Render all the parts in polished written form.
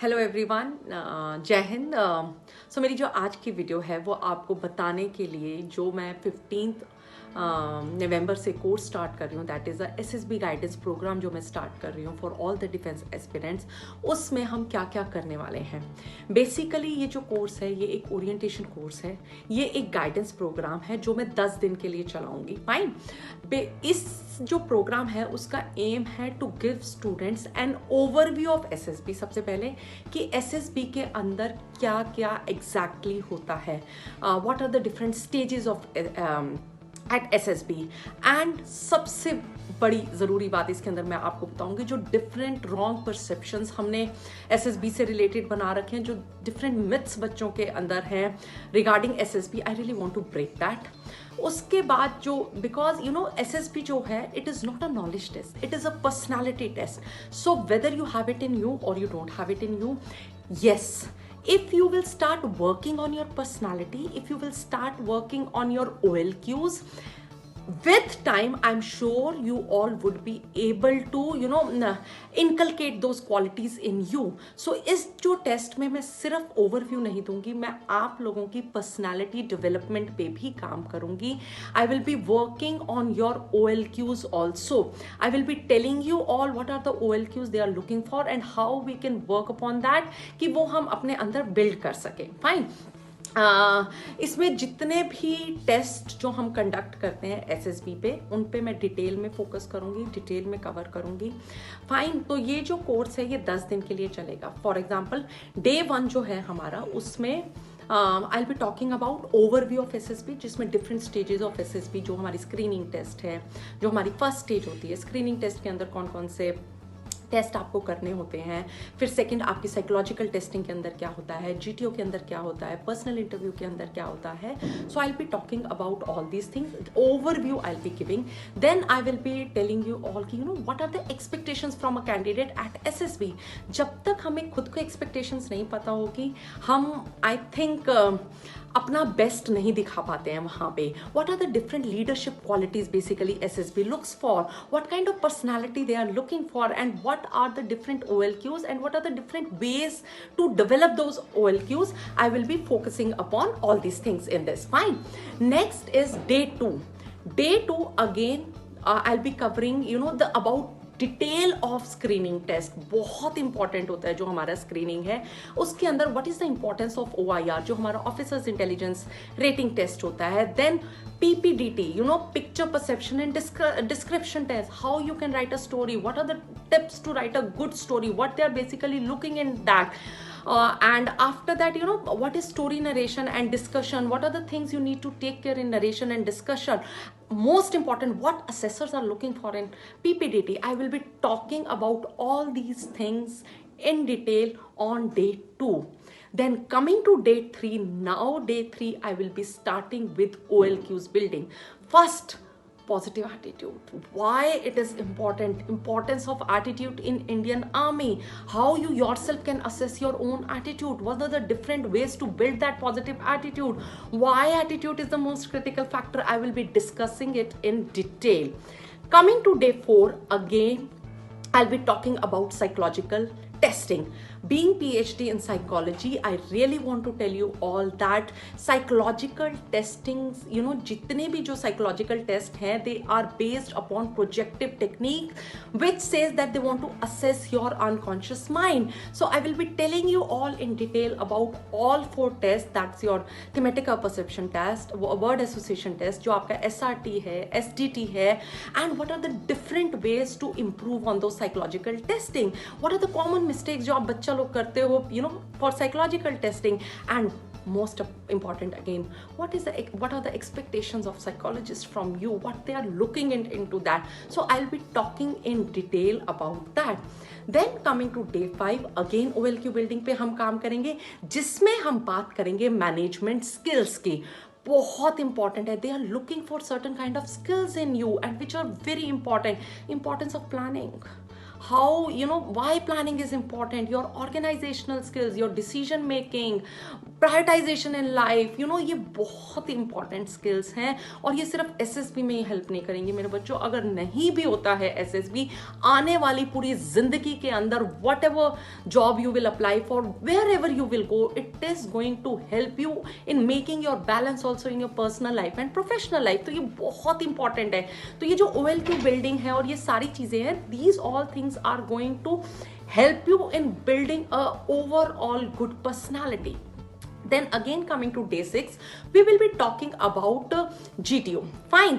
Hello everyone, जय हिंद। सो मेरी जो आज की वीडियो है वो आपको बताने के लिए जो मैं 15 नवंबर से कोर्स स्टार्ट कर रही हूँ, that is the SSB guidance programme जो मैं स्टार्ट कर रही हूँ for all the defence aspirants. उसमें हम क्या क्या करने वाले हैं। बेसिकली ये जो कोर्स है ये एक ओरिएंटेशन कोर्स है, ये एक गाइडेंस प्रोग्राम है जो मैं 10 दिन के लिए चलाऊंगी। फाइन। इस जो प्रोग्राम है उसका एम है to give students an overview of SSB. सबसे पहले कि एसएसबी के अंदर क्या क्या एग्जैक्टली होता है, what are the different stages of at SSB. And सबसे बड़ी ज़रूरी बात इसके अंदर मैं आपको बताऊंगी, जो डिफरेंट रॉन्ग परसेप्शंस हमने एसएसबी से रिलेटेड बना रखे हैं, जो डिफरेंट मिथ्स बच्चों के अंदर हैं regarding SSB, I really want to break that. उसके बाद जो बिकॉज एसएसबी जो है it is not a knowledge test, it is a personality test. So whether you have it in you और you don't have it in you, yes, if you will start working on your personality, if you will start working on your OLQs, with time I'm sure you all would be able to inculcate those qualities in you. So इस जो test में मैं सिर्फ overview नहीं दूंगी, मैं आप लोगों की पर्सनालिटी डेवलपमेंट पे भी काम करूंगी. I will be working on your OLQs also. I will be telling you all what are the OLQs they are looking for and how we can work upon that, कि वो हम अपने अंदर build कर सकें. फाइन. इसमें जितने भी टेस्ट जो हम कंडक्ट करते हैं एसएसबी पे, उन पे मैं डिटेल में फोकस करूंगी, डिटेल में कवर करूंगी. फाइन. तो ये जो कोर्स है ये 10 दिन के लिए चलेगा. फॉर एग्जांपल डे 1 जो है हमारा, उसमें I be talking about overview of SSB, जिसमें डिफरेंट स्टेजेस ऑफ एसएसबी, जो हमारी स्क्रीनिंग टेस्ट है, जो हमारी फर्स्ट स्टेज होती है. स्क्रीनिंग टेस्ट के अंदर कौन कौन से टेस्ट आपको करने होते हैं. फिर सेकंड आपकी साइकोलॉजिकल टेस्टिंग के अंदर क्या होता है, जीटीओ के अंदर क्या होता है, पर्सनल इंटरव्यू के अंदर क्या होता है. So I will be talking about all these things. Overview I will be giving. Then I will be telling you all कि what are the expectations from a candidate at SSB. जब तक हमें खुद को एक्सपेक्टेशंस नहीं पता होगी, हम आई थिंक अपना बेस्ट नहीं दिखा पाते हैं वहाँ पे. What are the different leadership qualities basically SSB looks for, what kind of personality they are looking for, and what are the different OLQs and what are the different ways to develop those OLQs. I will be focusing upon all these things in this. Fine. Next is day 2. Day 2 again I'll be covering the about detail of screening test. बहुत important होता है जो हमारा screening है, उसके अंदर what is the importance of OIR, जो हमारा ऑफिसर्स इंटेलिजेंस रेटिंग टेस्ट होता है. Then PPDT, picture perception and description test, how you can write a story, what are the tips to write a good story, what they are basically looking in that. And after that, what is story narration and discussion, what are the things you need to take care in narration and discussion. Most important, what assessors are looking for in PPDT. I will be talking about all these things in detail on day 2. Then coming to day 3, now day 3 I will be starting with OLQs building. First, positive attitude. Why it is important, importance of attitude in Indian Army, how you yourself can assess your own attitude, what are the different ways to build that positive attitude, why attitude is the most critical factor. I will be discussing it in detail. Coming to day 4, again I'll be talking about psychological testing. Being PhD in psychology, I really want to tell you all that psychological testings, जितने भी जो psychological test हैं, they are based upon projective technique, which says that they want to assess your unconscious mind. So I will be telling you all in detail about all 4 tests. That's your thematic perception test, word association test, जो आपका SRT है, SDT है, and what are the different ways to improve on those psychological testing. What are the common mistakes जो आप बच्चा लोग करते हो for psychological testing. And most important again, what are the expectations of psychologists from you, what they are looking into that. So I'll be talking in detail about that. Then coming to day 5, again OLQ building पे हम काम करेंगे, जिसमें हम बात करेंगे management skills की. बहुत इंपॉर्टेंट है. They are looking for certain kind of skills in you and which are very important. Importance of planning, how you know why planning is important, your organisational skills, your decision making, prioritisation in life, you know ये बहुत important skills हैं और ये सिर्फ SSB में ही help नहीं करेंगे मेरे बच्चों। अगर नहीं भी होता है एसएसबी, आने वाली पूरी जिंदगी के अंदर whatever job you will apply for, wherever you will go, it is going to help you in making your balance also in your personal life and professional life. तो ये बहुत important है। तो ये जो OLQ building है और ये सारी चीजें हैं, these all things are going to help you in building a overall good personality. Then again coming to day 6, we will be talking about GTO. Fine.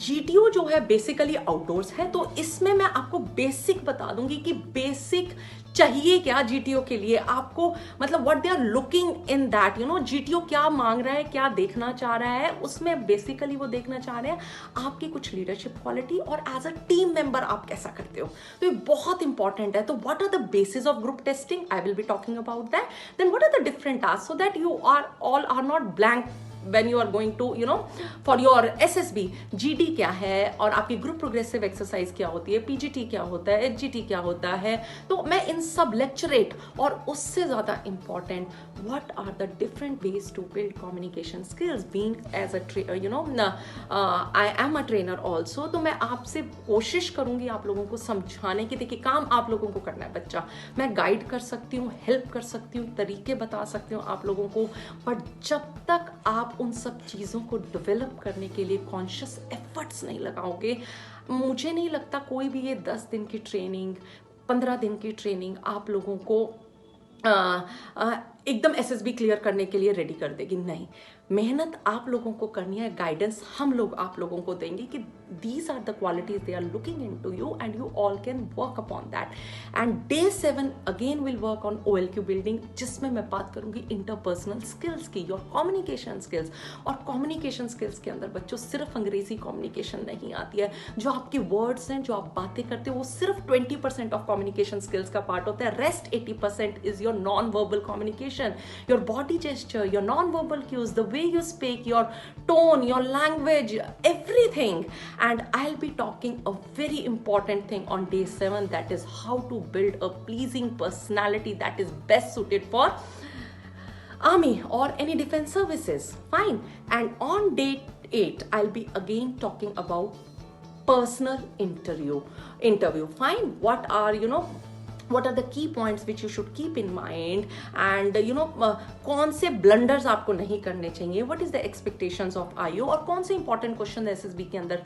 GTO जो है बेसिकली आउटडोर्स है, तो इसमें मैं आपको बेसिक बता दूंगी कि बेसिक चाहिए क्या GTO के लिए आपको, मतलब what they are looking in that, you know GTO क्या मांग रहा है, क्या देखना चाह रहा है। उसमें बेसिकली वो देखना चाह रहे हैं आपकी कुछ लीडरशिप क्वालिटी और एज अ टीम मेंबर आप कैसा करते हो। तो ये बहुत इंपॉर्टेंट है। तो what are the basis of group testing, I will be talking about that. Then what are the different task, so that you are all are not blank when you are going to you know for your SSB। GD क्या है और आपकी group progressive exercise क्या होती है, PGT क्या होता है, HGT क्या होता है। तो मैं इन सब लेक्चरेट और उससे ज़्यादा important what are the different ways to build communication skills, being as a I am a trainer also। तो मैं आपसे कोशिश करूंगी आप लोगों को समझाने की। देखिए काम आप लोगों को करना है बच्चा, मैं गाइड कर सकती हूँ, हेल्प कर सकती हूँ, तरीके बता सकती हूँ आप लोगों को, बट जब तक आप उन सब चीज़ों को डेवलप करने के लिए कॉन्शियस एफर्ट्स नहीं लगाओगे, मुझे नहीं लगता कोई भी ये 10 दिन की ट्रेनिंग, 15 दिन की ट्रेनिंग आप लोगों को एकदम SSB क्लियर करने के लिए रेडी कर देगी। नहीं, मेहनत आप लोगों को करनी है, गाइडेंस हम लोग आप लोगों को देंगे कि these are the qualities they are looking into you and you all can work upon that। and day 7 again will work on OLQ building, जिसमें मैं बात करूंगी इंटरपर्सनल स्किल्स की, योर कम्युनिकेशन स्किल्स। और कम्युनिकेशन स्किल्स के अंदर बच्चों सिर्फ अंग्रेजी कम्युनिकेशन नहीं आती है, जो आपके वर्ड्स हैं, जो आप बातें करते हो, वो सिर्फ 20% ऑफ कम्युनिकेशन स्किल्स का पार्ट होता है। Rest 80% is your non verbal communication, your body gesture, your non verbal cues, the way you speak, your tone, your language, everything। and I'll be talking a very important thing on day 7, that is how to build a pleasing personality that is best suited for army or any defense services। Fine। and on day 8 I'll be again talking about personal interview। Fine। what are the key points which you should keep in mind and कौन से blunders आपको नहीं करने चाहिए, what is the expectations of IO, और कौन से important question SSB के अंदर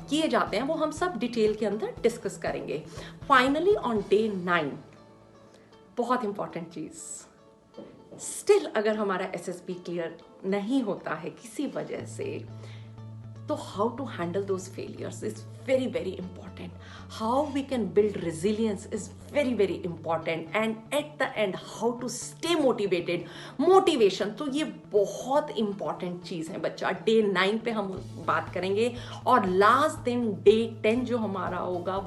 किए जाते हैं, वो हम सब डिटेल के अंदर डिस्कस करेंगे। फाइनली ऑन डे 9 बहुत इंपॉर्टेंट चीज, स्टिल अगर हमारा SSB क्लियर नहीं होता है किसी वजह से, तो how to handle those failures is very very important। how we can build resilience is very very important। and at the end how to stay motivation, तो ये बहुत important चीज़ है बच्चा। डे 9 पे हम बात करेंगे और लास्ट दिन डे 10 जो हमारा होगा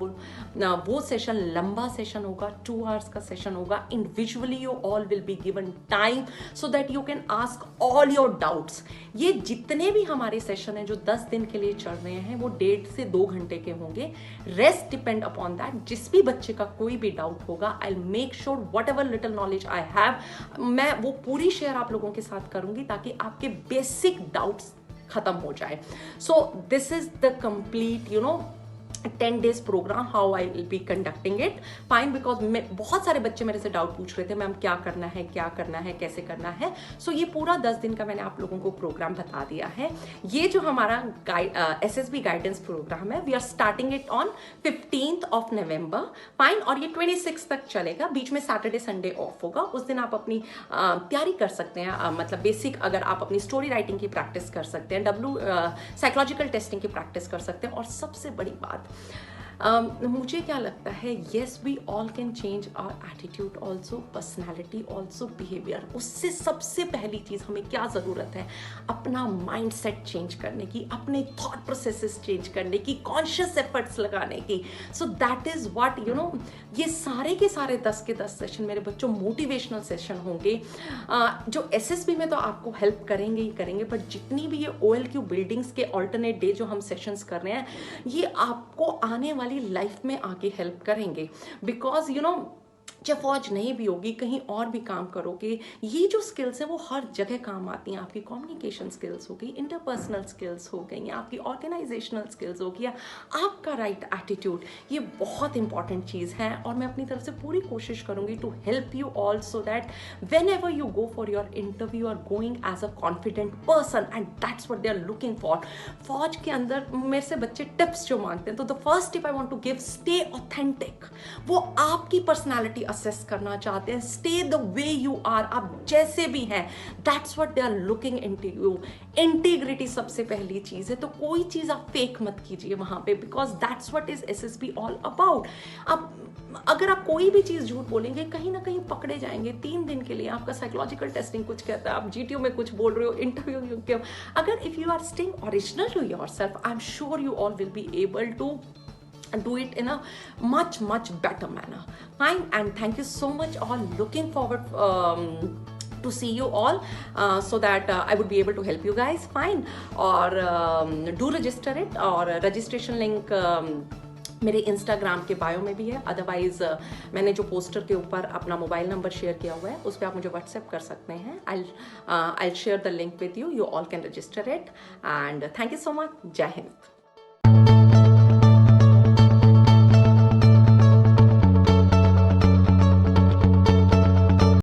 वो सेशन लंबा सेशन होगा, 2 hours का सेशन होगा। Individually you all will be given time so that you can ask all your doubts. ये जितने भी हमारे सेशन हैं जो 10 दिन के लिए चल रहे हैं, वो 1.5 से 2 घंटे के होंगे। Rest depend upon that. जिस भी बच्चे का कोई भी डाउट होगा, I make sure what ever little knowledge I have, मैं वो पूरी शेयर आप लोगों के साथ करूंगी ताकि आपके बेसिक डाउट्स खत्म हो जाए। So this is the complete 10 days program, how I will be conducting it। Fine। because बहुत सारे बच्चे मेरे से डाउट पूछ रहे थे मैम क्या करना है कैसे करना है। सो ये पूरा 10 दिन का मैंने आप लोगों को प्रोग्राम बता दिया है। ये जो हमारा SSB गाइडेंस प्रोग्राम है, we are starting it on 15th of November। Fine. और ये 26 तक चलेगा, बीच में सैटरडे संडे ऑफ होगा। उस दिन आप अपनी तैयारी कर सकते हैं, मतलब बेसिक अगर आप अपनी स्टोरी राइटिंग की प्रैक्टिस कर सकते हैं, साइकोलॉजिकल टेस्टिंग की प्रैक्टिस कर सकते हैं। और सबसे बड़ी बात, मुझे क्या लगता है, yes we all can change our attitude also, personality also, behaviour. उससे सबसे पहली चीज़ हमें क्या ज़रूरत है, अपना माइंड सेट चेंज करने की, अपने थॉट प्रोसेसेस चेंज करने की, कॉन्शियस एफर्ट्स लगाने की। सो दैट इज़ व्हाट ये सारे के सारे 10 के 10 सेशन मेरे बच्चों मोटिवेशनल सेशन होंगे, जो SSB में तो आपको हेल्प करेंगे ही करेंगे, बट जितनी भी ये OLQ बिल्डिंग्स के ऑल्टरनेट डे जो हम सेशंस कर रहे हैं, ये आपको आने वाले वाली लाइफ में आके हेल्प करेंगे। बिकॉज यू नो जब फौज नहीं भी होगी, कहीं और भी काम करोगे, ये जो स्किल्स हैं वो हर जगह काम आती हैं। आपकी कम्युनिकेशन स्किल्स हो गई, इंटरपर्सनल स्किल्स हो गई, आपकी ऑर्गेनाइजेशनल स्किल्स हो गई, या आपका राइट एटीट्यूड, ये बहुत इंपॉर्टेंट चीज़ है। और मैं अपनी तरफ से पूरी कोशिश करूंगी to help you all so that whenever you go for your interview are going as a confident person, and that's what they are looking for. फौज के अंदर मेरे से बच्चे टिप्स जो मांगते हैं, तो the first tip I want to give, stay authentic. वो आपकी पर्सनैलिटी असेस करना चाहते हैं, stay the way you are, आप जैसे भी हैं, that's what they are looking into you. Integrity सबसे पहली चीज है, तो कोई चीज आप फेक मत कीजिए वहां पे, because that's what is SSB all about. अब अगर आप कोई भी चीज झूठ बोलेंगे, कहीं ना कहीं पकड़े जाएंगे 3 दिन के लिए। आपका साइकोलॉजिकल टेस्टिंग कुछ कहता है, आप जीटीओ में कुछ बोल रहे हो, इंटरव्यू के, अगर if you are staying original to yourself, I am sure you all will be able to do it in a much better manner. Fine, and thank you so much all. Looking forward to see you all so that I would be able to help you guys. Fine, और do register it, और registration link मेरे Instagram के bio में भी है। Otherwise मैंने जो poster के ऊपर अपना मोबाइल नंबर शेयर किया हुआ है, उस पर आप मुझे व्हाट्सएप कर सकते हैं। I share the link with you, you all can register it, and thank you so much. जय हिंद।